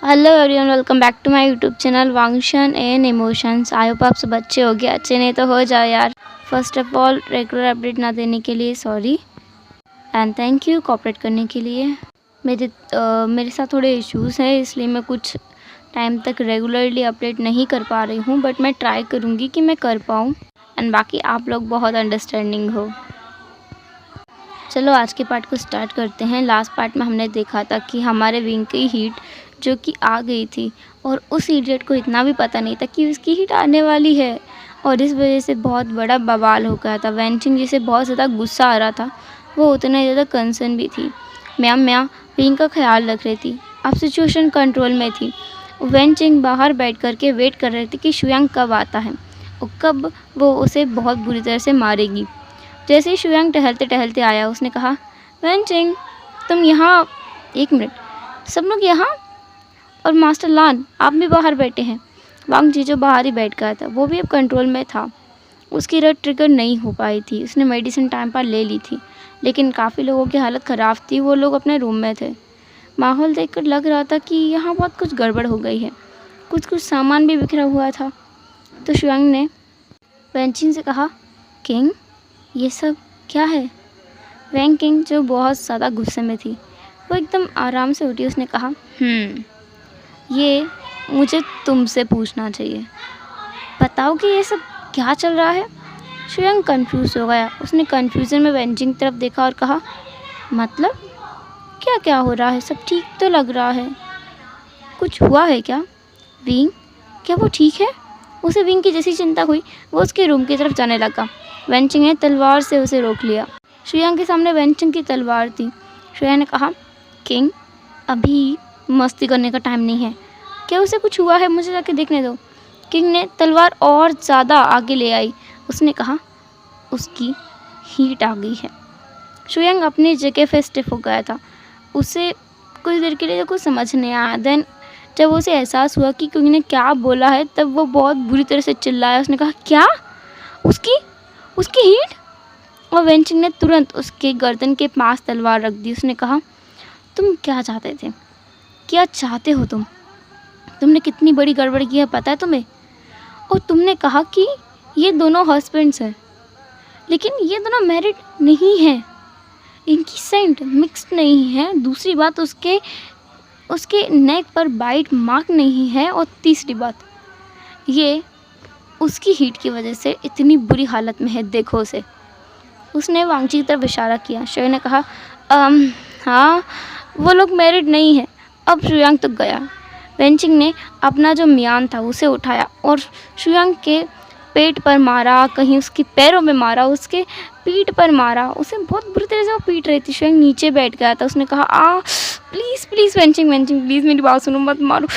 Hello everyone, welcome back to my YouTube channel वांगशन and emotions. I hope आप सब अच्छे हो गए। अच्छे नहीं तो हो जाओ यार। First of all, regular update ना देने के लिए sorry and thank you cooperate करने के लिए। मेरे साथ थोड़े इश्यूज़ हैं, इसलिए मैं कुछ टाइम तक रेगुलरली अपडेट नहीं कर पा रही हूँ, बट मैं ट्राई करूँगी कि मैं कर पाऊँ। एंड बाकी आप लोग बहुत अंडरस्टैंडिंग हो। चलो आज के पार्ट को स्टार्ट करते हैं। लास्ट पार्ट में हमने देखा था कि हमारे विंग की हीट जो कि आ गई थी और उस इडियट को इतना भी पता नहीं था कि उसकी हीट आने वाली है, और इस वजह से बहुत बड़ा बवाल हो गया था। वेंचिंग जिसे बहुत ज़्यादा गुस्सा आ रहा था, वो उतना ही ज़्यादा कंसर्न भी थी। म्या विंग का ख्याल रख रही थी। अब सिचुएशन कंट्रोल में थी। वेंचिंग बाहर बैठ करके वेट कर रही थी कि शुयांग कब आता है और कब वो उसे बहुत बुरी तरह से मारेगी। जैसे ही शुयांग टहलते टहलते आया, उसने कहा, वेंचिंग तुम यहाँ, एक मिनट, सब लोग यहाँ, और मास्टर लान आप भी बाहर बैठे हैं। वांग जीजो बाहर ही बैठ गया था, वो भी अब कंट्रोल में था। उसकी रट ट्रिगर नहीं हो पाई थी। उसने मेडिसिन टाइम पर ले ली थी, लेकिन काफ़ी लोगों की हालत ख़राब थी। वो लोग अपने रूम में थे। माहौल देखकर लग रहा था कि यहाँ बहुत कुछ गड़बड़ हो गई है। कुछ सामान भी बिखरा हुआ था। तो शुयांग ने वेंचिंग से कहा, किंग ये सब क्या है? वैंग किंग जो बहुत ज़्यादा गुस्से में थी, वो एकदम आराम से उठी। उसने कहा, ये मुझे तुमसे पूछना चाहिए। बताओ कि ये सब क्या चल रहा है? शुयांग कंफ्यूज हो गया। उसने कन्फ्यूज़न में वेंचिंग की तरफ देखा और कहा, मतलब क्या क्या हो रहा है? सब ठीक तो लग रहा है। कुछ हुआ है क्या? विंग, क्या वो ठीक है? उसे विंग की जैसी चिंता हुई, वो उसके रूम की तरफ जाने लगा। वेंचिंग ने तलवार से उसे रोक लिया। शुयांग के सामने वेंचिंग की तलवार थी। शुयांग ने कहा, किंग अभी मस्ती करने का टाइम नहीं है। क्या उसे कुछ हुआ है? मुझे जाके देखने दो। किंग ने तलवार और ज़्यादा आगे ले आई। उसने कहा, उसकी हीट आ गई है। शुयांग अपनी जगह पे स्टिफ हो गया था। उसे कुछ देर के लिए कुछ समझ नहीं आया। देन जब उसे एहसास हुआ कि किंग ने क्या बोला है, तब वो बहुत बुरी तरह से चिल्लाया। उसने कहा, क्या? उसकी हीट? और वेंचिंग ने तुरंत उसके गर्दन के पास तलवार रख दी। उसने कहा, तुम क्या चाहते थे? क्या चाहते हो तुम? तुमने कितनी बड़ी गड़बड़ की है पता है तुम्हें? और तुमने कहा कि ये दोनों हस्बैंड्स हैं, लेकिन ये दोनों मैरिड नहीं हैं। इनकी सेंट मिक्स्ड नहीं है। दूसरी बात, उसके नेक पर बाइट मार्क नहीं है। और तीसरी बात, ये उसकी हीट की वजह से इतनी बुरी हालत में है, देखो उसे। उसने वांगची की तरफ इशारा किया। शुयांग ने कहा, हाँ वो लोग मैरिड नहीं है। अब शुयांग तो गया। वेंचिंग ने अपना जो म्यान था उसे उठाया और शुयांग के पेट पर मारा, कहीं उसके पैरों में मारा, उसके पीठ पर मारा। उसे बहुत बुरी तरह से वो पीट रही थी। शुयांग नीचे बैठ गया था। उसने कहा, प्लीज़ प्लीज़ वेंचिंग प्लीज़ मेरी बात सुनो, मत मारो,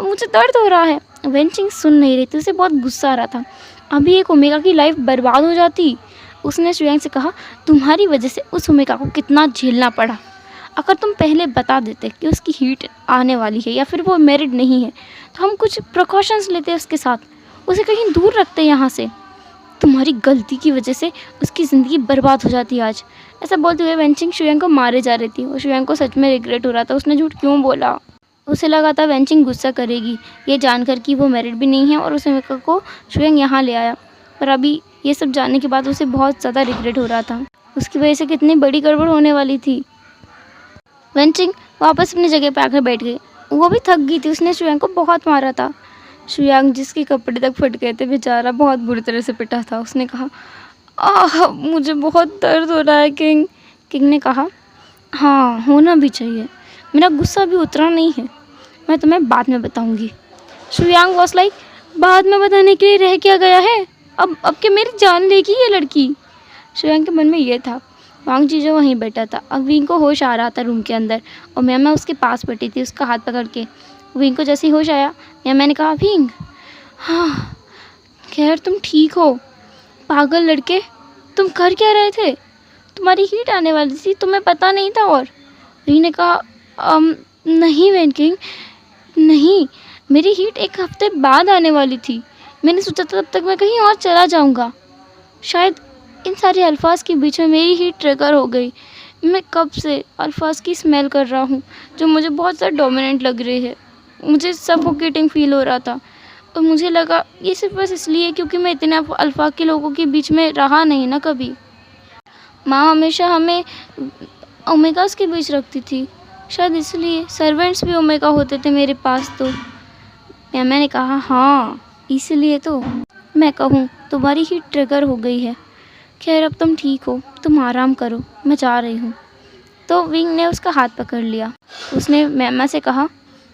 मुझे दर्द हो रहा है। वेंचिंग सुन नहीं रही थी। उसे बहुत गुस्सा आ रहा था। अभी एक ओमेगा की लाइफ बर्बाद हो जाती। उसने शुयांग से कहा, तुम्हारी वजह से उस ओमेगा को कितना झेलना पड़ा। अगर तुम पहले बता देते कि उसकी हीट आने वाली है या फिर वो मैरिड नहीं है, तो हम कुछ प्रिकॉशंस लेते उसके साथ, उसे कहीं दूर रखते यहाँ से। तुम्हारी गलती की वजह से उसकी ज़िंदगी बर्बाद हो जाती आज। ऐसा बोलते हुए वेंचिंग शुयांग को मारे जा रही थी और शुयांग को सच में रिग्रेट हो रहा था। उसने झूठ क्यों बोला? उसे लगा था वेंचिंग गुस्सा करेगी ये जानकर कि वो मैरिड भी नहीं है, और उस ओमेगा को शुयांग यहाँ ले आया। पर अभी ये सब जानने के बाद उसे बहुत ज़्यादा रिग्रेट हो रहा था। उसकी वजह से कितनी बड़ी गड़बड़ होने वाली थी। वेंचिंग वापस अपनी जगह पर आकर बैठ गई। वो भी थक गई थी। उसने शुयांग को बहुत मारा था। शुयांग जिसके कपड़े तक फट गए थे, बेचारा बहुत बुरी तरह से पिटा था। उसने कहा, मुझे बहुत दर्द हो रहा है किंग। किंग ने कहा, हाँ होना भी चाहिए। मेरा गुस्सा भी उतरा नहीं है। मैं तुम्हें बाद में बताऊंगी। शुयांग वॉज लाइक, बाद में बताने के लिए रह क्या गया है? अब के मेरी जान लेगी ये लड़की। शुयांग के मन में ये था। वांग जीजो वहीं बैठा था। अब विंग को होश आ रहा था रूम के अंदर, और मैं उसके पास बैठी थी उसका हाथ पकड़ के। विंग को जैसे ही होश आया, मैंने कहा, विंग, हाँ खैर तुम ठीक हो? पागल लड़के, तुम कर क्या रहे थे? तुम्हारी हीट आने वाली थी, तुम्हें पता नहीं था? और विंग ने कहा, नहीं वैन किंग, नहीं, मेरी हीट एक हफ्ते बाद आने वाली थी। मैंने सोचा था तब तक मैं कहीं और चला जाऊंगा। शायद इन सारे अल्फाज के बीच में मेरी हीट ट्रिगर हो गई। मैं कब से अल्फाज की स्मेल कर रहा हूँ जो मुझे बहुत ज़्यादा डोमिनेंट लग रही है। मुझे सफोकेटिंग फील हो रहा था और मुझे लगा ये सिर्फ बस इसलिए क्योंकि मैं इतने अल्फाक के लोगों के बीच में रहा नहीं ना कभी। माँ हमेशा हमें ओमेगास के बीच रखती थी, शायद इसलिए सर्वेंट्स भी ओमेगा होते थे मेरे पास। तो मैंने कहा हाँ इसलिए तो मैं कहूँ तुम्हारी ही ट्रिगर हो गई है। खैर अब तुम ठीक हो, तुम आराम करो, मैं जा रही हूँ। तो विंग ने उसका हाथ पकड़ लिया। उसने मैमा से कहा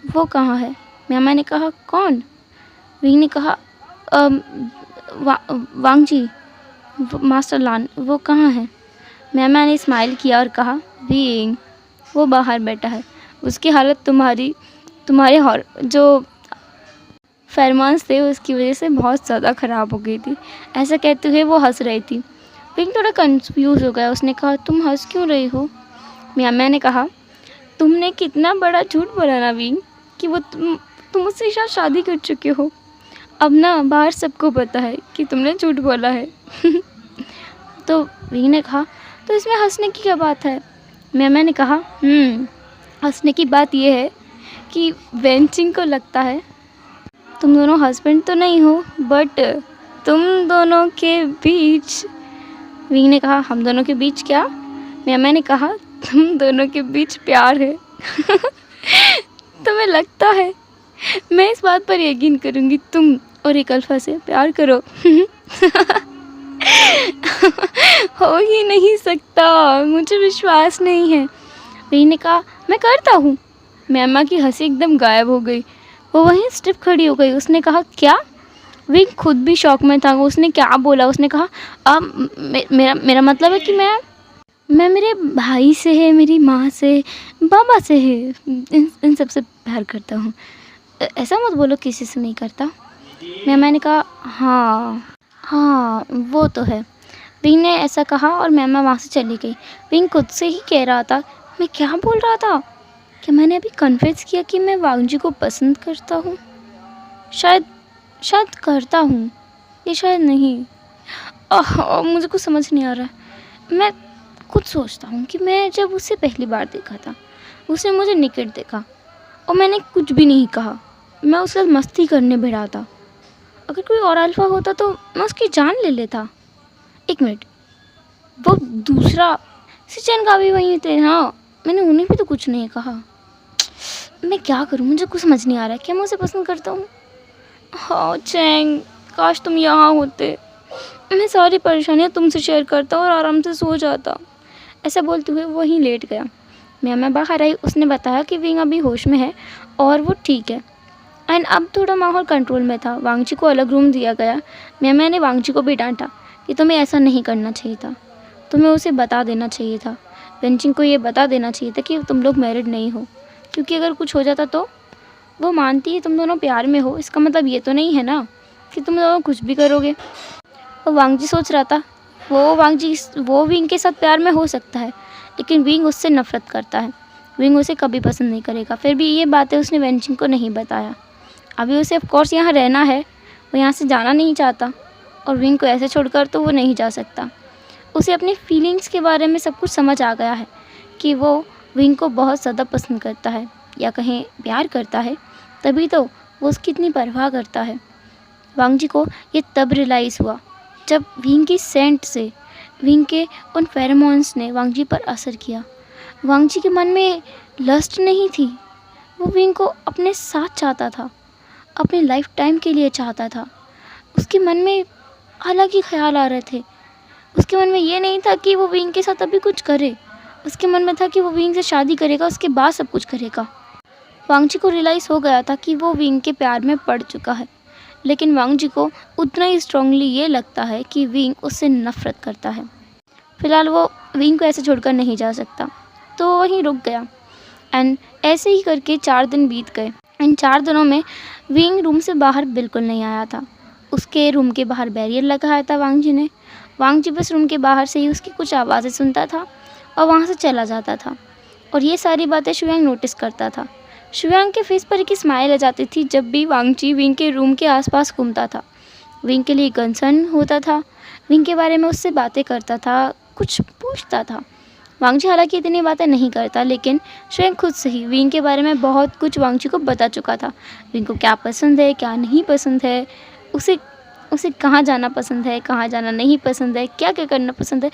वो कहाँ है? मैमा ने कहा कौन? विंग ने कहा वांग जी, मास्टर लान वो कहाँ है? मैमा ने स्माइल किया और कहा विंग वो बाहर बैठा है, उसकी हालत तुम्हारे जो फेरोमोन्स थे उसकी वजह से बहुत ज़्यादा ख़राब हो गई थी। ऐसा कहते हुए वो हंस रही थी। विंग थोड़ा कंफ्यूज हो गया। उसने कहा तुम हंस क्यों रही हो? मैंने कहा तुमने कितना बड़ा झूठ बोला ना विंग कि वो तुम उससे शायद शादी कर चुके हो। अब ना बाहर सबको पता है कि तुमने झूठ बोला है। तो विंग ने कहा तो इसमें हंसने की क्या बात है? मैंने कहा हंसने की बात यह है कि वेंचिंग को लगता है तुम दोनों हस्बैंड तो नहीं हो, बट तुम दोनों के बीच। विंग ने कहा हम दोनों के बीच क्या? मैंने कहा तुम दोनों के बीच प्यार है। तुम्हें लगता है मैं इस बात पर यकीन करूँगी तुम और एक अल्फा से प्यार करो? हो ही नहीं सकता, मुझे विश्वास नहीं है। विंग ने कहा मैं करता हूँ। मैमा की हंसी एकदम गायब हो गई। वो वहीं स्टिफ खड़ी हो गई। उसने कहा क्या? विंग खुद भी शॉक में था। उसने क्या बोला? उसने कहा मेरा मतलब है कि मैं मेरे भाई से है, मेरी माँ से, बाबा से है, इन सब से प्यार करता हूँ। ऐसा मत बोलो किसी से नहीं करता। मैंने कहा हाँ वो तो है। विंग ने ऐसा कहा और मैमा वहाँ से चली गई। विंग खुद से ही कह रहा था मैं क्या बोल रहा था? क्या मैंने अभी कन्फेस किया कि मैं वांग जी को पसंद करता हूँ? शायद करता हूँ या शायद नहीं। मुझे कुछ समझ नहीं आ रहा है। मैं खुद सोचता हूँ कि मैं जब उसे पहली बार देखा था उसने मुझे निकट देखा और मैंने कुछ भी नहीं कहा। मैं उसके साथ मस्ती करने बैठा था। अगर कोई और अल्फा होता तो मैं उसकी जान ले लेता। एक मिनट, वो दूसरा सिचन का भी वहीं थे। हाँ मैंने उन्हें भी तो कुछ नहीं कहा। मैं क्या करूँ? मुझे कुछ समझ नहीं आ रहा है। क्या मैं उसे पसंद करता हूँ? हाँ चैंग, काश तुम यहाँ होते। मैं सारी परेशानियाँ तुमसे शेयर करता और आराम से सो जाता। ऐसा बोलते हुए वहीं लेट गया। मैं बाहर आई। उसने बताया कि विंग अभी होश में है और वो ठीक है एंड अब थोड़ा माहौल कंट्रोल में था। वांग जी को अलग रूम दिया गया। मैंने वांग जी को भी डांटा कि तुम्हें ऐसा नहीं करना चाहिए था, तुम्हें उसे बता देना चाहिए था, वेंचिंग को ये बता देना चाहिए था कि तुम लोग मैरिड नहीं हो, क्योंकि अगर कुछ हो जाता तो वो मानती है तुम दोनों प्यार में हो, इसका मतलब ये तो नहीं है ना कि तुम दोनों कुछ भी करोगे। और वांग जी सोच रहा था वो विंग के साथ प्यार में हो सकता है लेकिन विंग उससे नफ़रत करता है, विंग उसे कभी पसंद नहीं करेगा। फिर भी ये बातें उसने वेंचिंग को नहीं बताया। अभी उसे ऑफ कोर्स यहाँ रहना है, वो यहाँ से जाना नहीं चाहता और विंग को ऐसे छोड़कर तो वो नहीं जा सकता। उसे अपनी फीलिंग्स के बारे में सब कुछ समझ आ गया है कि वो विंग को बहुत ज़्यादा पसंद करता है या कहें प्यार करता है, तभी तो वो उसकी इतनी परवाह करता है। वांग जी को ये तब रियलाइज़ हुआ जब विंग की सेंट से, विंग के उन फेरोमोन्स ने वांग जी पर असर किया। वांग जी के मन में लस्ट नहीं थी, वो विंग को अपने साथ चाहता था, अपने लाइफ टाइम के लिए चाहता था। उसके मन में अलग ही ख्याल आ रहे थे। उसके मन में ये नहीं था कि वो विंग के साथ अभी कुछ करे, उसके मन में था कि वो विंग से शादी करेगा, उसके बाद सब कुछ करेगा। वांग जी को रियलाइज़ हो गया था कि वो विंग के प्यार में पड़ चुका है, लेकिन वांग जी को उतना ही स्ट्रांगली ये लगता है कि विंग उससे नफ़रत करता है। फ़िलहाल वो विंग को ऐसे छोड़कर नहीं जा सकता, तो वो वहीं रुक गया। एंड ऐसे ही करके 4 दिन बीत गए। इन 4 दिनों में विंग रूम से बाहर बिल्कुल नहीं आया था। उसके रूम के बाहर बैरियर लगाया था वांग जी ने। वांग जी बस रूम के बाहर से ही उसकी कुछ आवाज़ें सुनता था और वहाँ से चला जाता था, और ये सारी बातें शुयांग नोटिस करता था। शुयांग के फेस पर एक स्माइल आ जाती थी जब भी वांग जी विंग के रूम के आसपास घूमता था। विंग के लिए कंसर्न होता था, विंग के बारे में उससे बातें करता था, कुछ पूछता था। वांगजी हालांकि इतनी बातें नहीं करता, लेकिन शुयांग खुद से ही विंग के बारे में बहुत कुछ वांगजी को बता चुका था। विंग को क्या पसंद है, क्या नहीं पसंद है, उसे उसे कहाँ जाना पसंद है, कहाँ जाना नहीं पसंद है, क्या क्या करना पसंद है।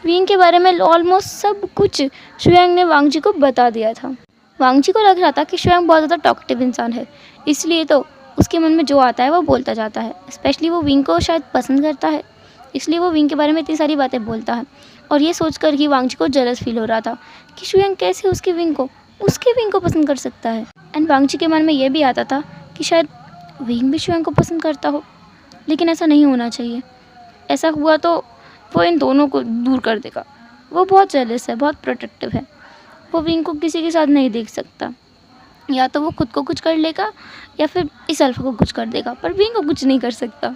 विंग के बारे में ऑलमोस्ट सब कुछ शुयांग ने वांगजी को बता दिया था। वांगजी को लग रहा था कि शुयांग बहुत ज़्यादा टॉकटिव इंसान है, इसलिए तो उसके मन में जो आता है वो बोलता जाता है। स्पेशली वो विंग को शायद पसंद करता है, इसलिए वो विंग के बारे में इतनी सारी बातें बोलता है। और ये सोचकर ही वांगजी को जेलस फील हो रहा था कि शुयांग कैसे उसके विंग को पसंद कर सकता है। एंड वांगजी के मन में ये भी आता था कि शायद विंग भी शुयांग को पसंद करता हो, लेकिन ऐसा नहीं होना चाहिए। ऐसा हुआ तो वो इन दोनों को दूर कर देगा। वो बहुत जेलस है, बहुत प्रोटेक्टिव है। वो विंग को किसी के साथ नहीं देख सकता। या तो वो खुद को कुछ कर लेगा या फिर इस अल्फा को कुछ कर देगा, पर विंग को कुछ नहीं कर सकता।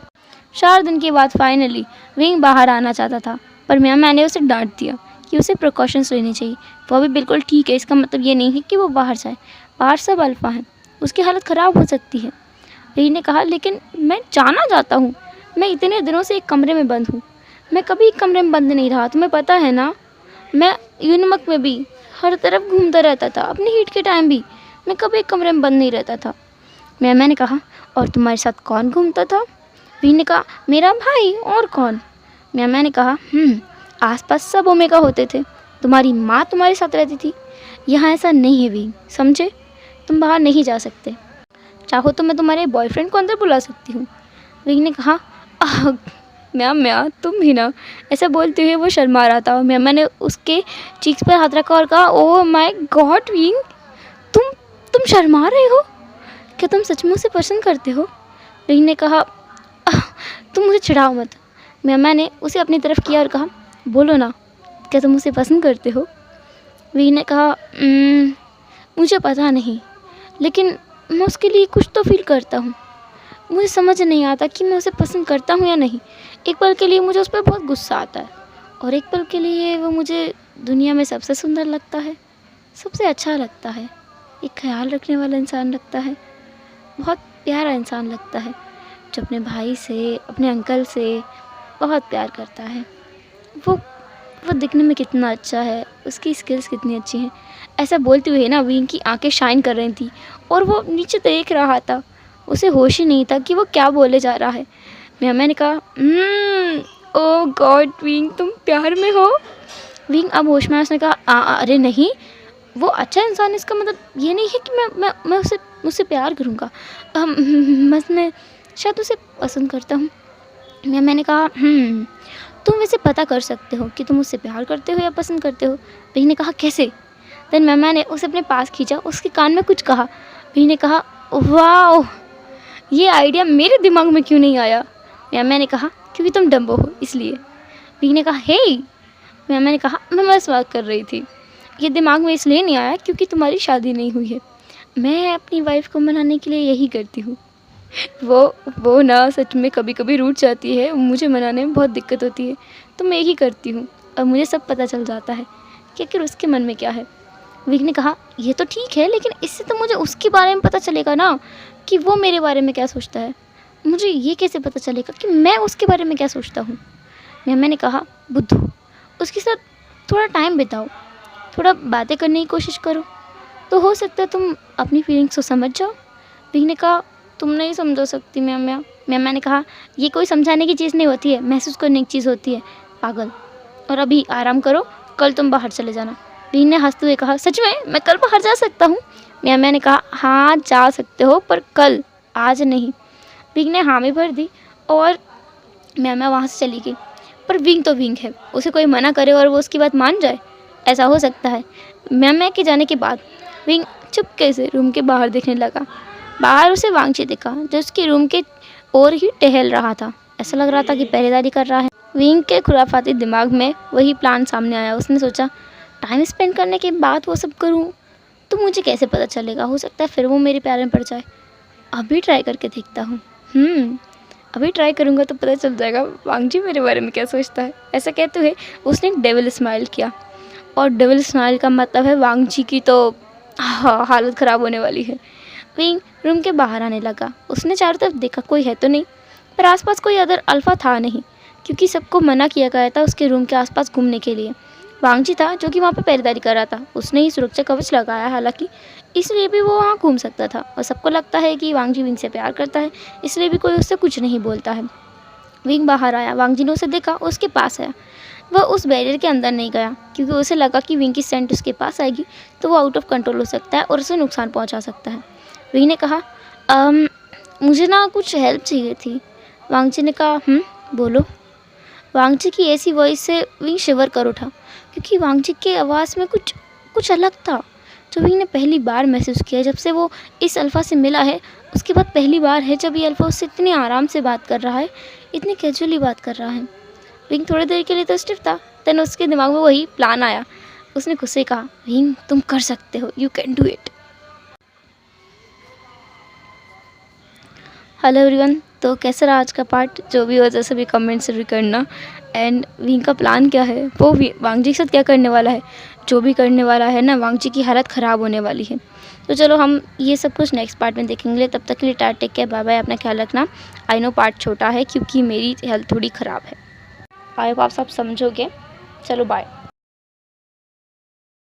4 दिन के बाद फाइनली विंग बाहर आना चाहता था, पर मैंने उसे डांट दिया कि उसे प्रिकॉशंस लेनी चाहिए। वो भी बिल्कुल ठीक है, इसका मतलब ये नहीं है कि वो बाहर जाए। बाहर सब अल्फा हैं, उसकी हालत ख़राब हो सकती है। विंग ने कहा, लेकिन मैं जाना चाहता हूँ। मैं इतने दिनों से एक कमरे में बंद हूँ। मैं कभी एक कमरे में बंद नहीं रहा, तुम्हें पता है ना। मैं यूनिमक में भी हर तरफ घूमता रहता था, अपनी हीट के टाइम भी मैं कभी एक कमरे में बंद नहीं रहता था। मैंने कहा, और तुम्हारे साथ कौन घूमता था। विंग ने कहा, मेरा भाई, और कौन। मैंने कहा, आसपास सब ओमेगा होते थे। तुम्हारी माँ तुम्हारे साथ रहती थी। यहाँ ऐसा नहीं है विंग, समझे। तुम बाहर नहीं जा सकते। चाहो तो मैं तुम्हारे बॉयफ्रेंड को अंदर बुला सकती हूँ। विंग ने कहा, म्या तुम भी ना। ऐसा बोलते हुए वो शर्मा रहा था। मैंने उसके चीक्स पर हाथ रखा और कहा, ओह माय गॉड विंग, तुम शर्मा रहे हो। क्या तुम सच में उसे पसंद करते हो। विंग ने कहा, तुम मुझे चिढ़ाओ मत। मैंने उसे अपनी तरफ किया और कहा, बोलो ना, क्या तुम उसे पसंद करते हो। विंग ने कहा, मुझे पता नहीं, लेकिन मैं उसके लिए कुछ तो फील करता हूँ। मुझे समझ नहीं आता कि मैं उसे पसंद करता हूँ या नहीं। एक पल के लिए मुझे उस पर बहुत गुस्सा आता है, और एक पल के लिए वो मुझे दुनिया में सबसे सुंदर लगता है, सबसे अच्छा लगता है, एक ख्याल रखने वाला इंसान लगता है, बहुत प्यारा इंसान लगता है, जो अपने भाई से, अपने अंकल से बहुत प्यार करता है। वो दिखने में कितना अच्छा है, उसकी स्किल्स कितनी अच्छी हैं। ऐसा बोलते हुए ना विंग की आंखें शाइन कर रही थी और वो नीचे देख रहा था। उसे होश ही नहीं था कि वो क्या बोले जा रहा है। मैंने कहा, ओह गॉड विंग, तुम प्यार में हो। विंग अब होश में। उसने कहा, अरे नहीं, वो अच्छा इंसान, इसका मतलब ये नहीं है कि मैं उससे प्यार करूँगा। बस मैं शायद उसे पसंद करता हूँ। मैंने कहा, तुम वैसे पता कर सकते हो कि तुम उससे प्यार करते हो या पसंद करते हो। विंग ने कहा, कैसे। देन मैंने उसे अपने पास खींचा, उसके कान में कुछ कहा। विंग ने कहा, वाह, ये आइडिया मेरे दिमाग में क्यों नहीं आया। मैंने कहा, क्योंकि तुम डम्बो हो इसलिए। विंग ने कहा, हे। मैंने कहा, मैं बस बात कर रही थी। ये दिमाग में इसलिए नहीं आया क्योंकि तुम्हारी शादी नहीं हुई है। मैं अपनी वाइफ को मनाने के लिए यही करती हूँ। वो ना सच में कभी कभी रूठ जाती है, मुझे मनाने में बहुत दिक्कत होती है, तो मैं यही करती हूँ और मुझे सब पता चल जाता है कि आखिर उसके मन में क्या है। विंग ने कहा, ये तो ठीक है, लेकिन इससे तो मुझे उसके बारे में पता चलेगा ना कि वो मेरे बारे में क्या सोचता है। मुझे ये कैसे पता चलेगा कि मैं उसके बारे में क्या सोचता हूँ। मैंने कहा, बुद्धू, उसके साथ थोड़ा टाइम बिताओ, थोड़ा बातें करने की कोशिश करो, तो हो सकता है तुम अपनी फीलिंग्स को समझ जाओ। विंग ने कहा, तुम नहीं समझा सकती मैंने कहा, ये कोई समझाने की चीज़ नहीं होती है, महसूस करने की चीज़ होती है, पागल। और अभी आराम करो, कल तुम बाहर चले जाना। विंग ने हंसते हुए कहा, सच में मैं कल बाहर जा सकता हूँ। मैंने कहा, हाँ जा सकते हो, पर कल, आज नहीं। विंग ने हामी भर दी और मैं वहाँ से चली गई। पर विंग तो विंग है, उसे कोई मना करे और वो उसकी बात मान जाए, ऐसा हो सकता है। मैं के जाने के बाद विंग चुपके से रूम के बाहर देखने लगा। बाहर उसे वांगजी दिखा, जो उसके रूम के ओर ही टहल रहा था। ऐसा लग रहा था कि पहरेदारी कर रहा है। विंग के खुराफाती दिमाग में वही प्लान सामने आया। उसने सोचा, टाइम स्पेंड करने के बाद वो सब करूँ तो मुझे कैसे पता चलेगा, हो सकता है फिर वो मेरे प्यार में पड़ जाए। अभी ट्राई करके देखता हूँ। अभी ट्राई करूँगा तो पता चल जाएगा वांगजी मेरे बारे में क्या सोचता है। ऐसा कहते हुए उसने एक डेविल स्माइल किया, और डेविल स्माइल का मतलब है वांगजी की तो हालत ख़राब होने वाली है। विंग रूम के बाहर आने लगा। उसने चारों तरफ देखा, कोई है तो नहीं, पर आसपास कोई अदर अल्फ़ा था नहीं, क्योंकि सबको मना किया गया था उसके रूम के आसपास घूमने के लिए। वांगजी था जो कि वहाँ पे पहरेदारी कर रहा था। उसने ही सुरक्षा कवच लगाया, हालांकि इसलिए भी वो वहाँ घूम सकता था और सबको लगता है कि वांगजी विंग से प्यार करता है, इसलिए भी कोई उससे कुछ नहीं बोलता है। विंग बाहर आया, वांगजी ने उसे देखा, उसके पास आया। वह उस बैरियर के अंदर नहीं गया क्योंकि उसे लगा कि विंग की सेंट उसके पास आएगी तो वो आउट ऑफ कंट्रोल हो सकता है और उसे नुकसान पहुंचा सकता है। विंग ने कहा, मुझे ना कुछ हेल्प चाहिए थी। वांगजी ने कहा, बोलो। वांगजी की ऐसी वॉइस से विंग शिवर कर उठा क्योंकि वांगजी के आवाज़ में कुछ कुछ अलग था जो विंग ने पहली बार महसूस किया जब से वो इस अल्फ़ा से मिला है। उसके बाद पहली बार है जब ये अल्फ़ा उससे इतने आराम से बात कर रहा है, इतनी कैजुअली बात कर रहा है। विंग थोड़ी देर के लिए तो स्टिफ था, देन उसके दिमाग में वही प्लान आया। उसने खुद से कहा, विंग तुम कर सकते हो, you can do it. Hello everyone, तो कैसा रहा आज का पार्ट? जो भी हो जैसे भी कमेंट से भी करना। एंड विंग का प्लान क्या है, वो वांगजी के साथ क्या करने वाला है, जो भी करने वाला है ना, वांगजी की हालत ख़राब होने वाली है। तो चलो हम ये सब कुछ नेक्स्ट पार्ट में देखेंगे। तब तक के लिए tata, take care, bye bye, अपना ख्याल रखना। आई नो पार्ट छोटा है क्योंकि मेरी हेल्थ थोड़ी ख़राब है, आई होप आप सब समझोगे। चलो बाय।